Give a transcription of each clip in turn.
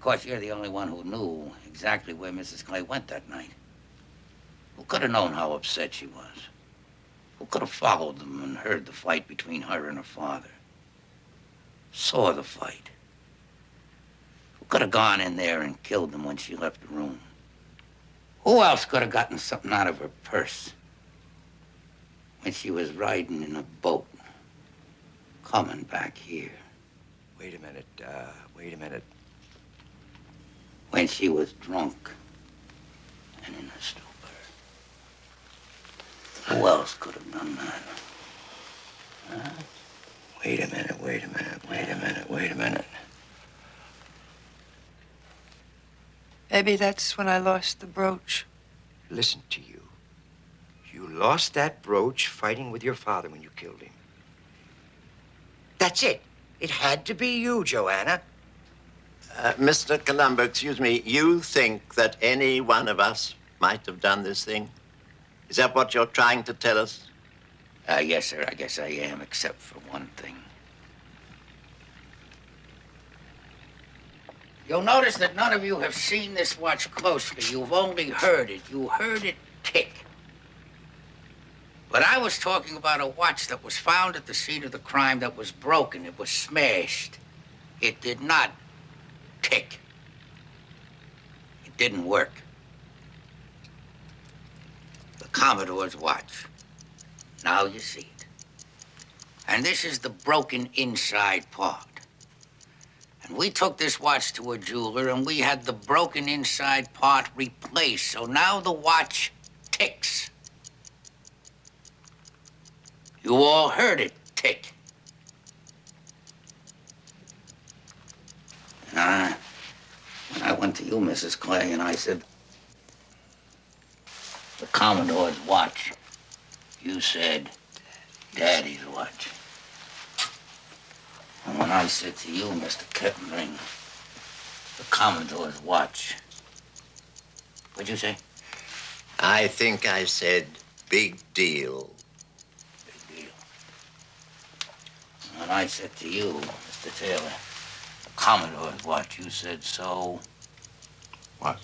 course, you're the only one who knew exactly where Mrs. Clay went that night. Who could have known how upset she was? Who could have followed them and heard the fight between her and her father? Saw the fight? Who could have gone in there and killed them when she left the room? Who else could have gotten something out of her purse when she was riding in a boat, coming back here? Wait a minute, wait a minute. When she was drunk and in a stupor. Who else could have done that? Huh? Wait a minute, wait a minute, wait a minute, wait a minute. Maybe that's when I lost the brooch. Listen to you. You lost that brooch fighting with your father when you killed him. That's it. It had to be you, Joanna. Mr. Columbo, excuse me, you think that any one of us might have done this thing? Is that what you're trying to tell us? Yes, sir, I guess I am, except for one thing. You'll notice that none of you have seen this watch closely. You've only heard it. You heard it tick. But I was talking about a watch that was found at the scene of the crime that was broken. It was smashed. It did not tick. It didn't work. The Commodore's watch. Now you see it. And this is the broken inside part. And we took this watch to a jeweler and we had the broken inside part replaced. So now the watch ticks. You all heard it tick. And when I went to you, Mrs. Clay, and I said, the Commodore's watch, you said, Daddy's watch. And when I said to you, Mr. Kettering, the Commodore's watch, what'd you say? I think I said, big deal. Big deal. When I said to you, Mr. Taylor, the Commodore's watch, you said so. What?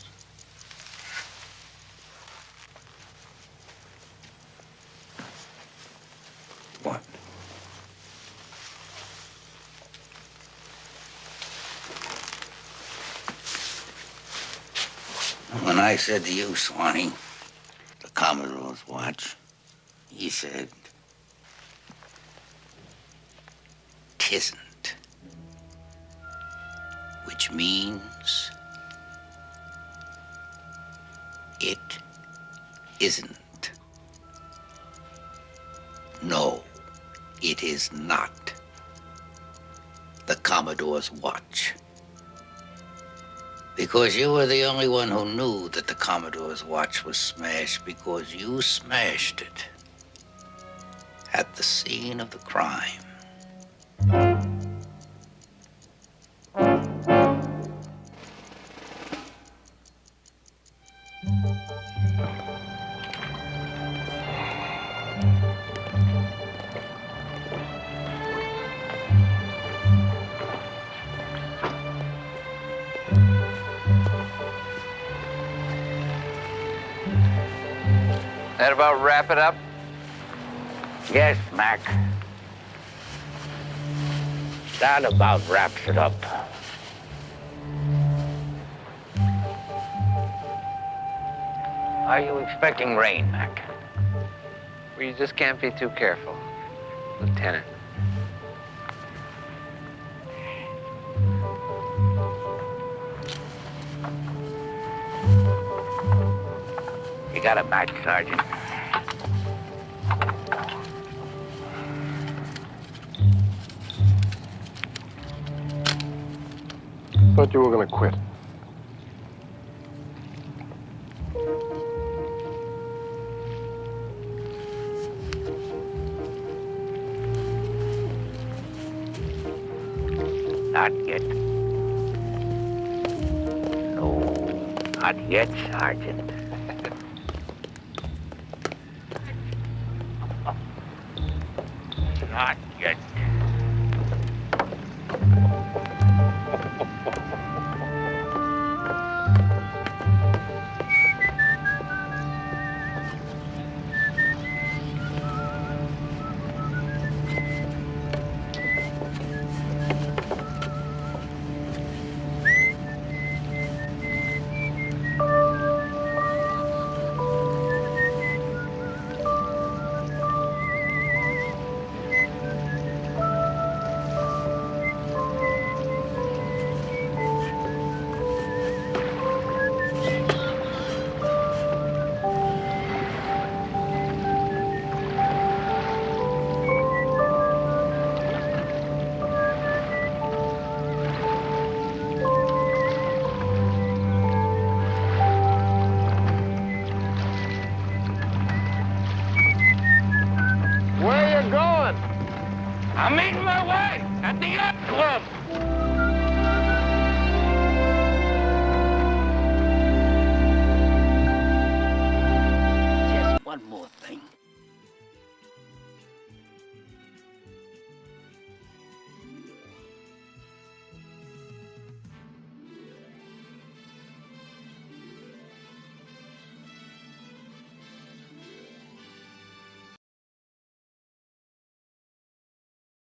What? When I said to you, Swanee, the Commodore's watch, he said, "'Tisn't," which means it isn't. No, it is not the Commodore's watch. Because you were the only one who knew that the Commodore's watch was smashed, because you smashed it at the scene of the crime. That about wrap it up? Yes, Mac. That about wraps it up. Are you expecting rain, Mac? Well, you just can't be too careful, Lieutenant. You got a match, Sergeant. Thought you were gonna quit. Not yet. No, not yet, Sergeant. Not yet. Just one more thing.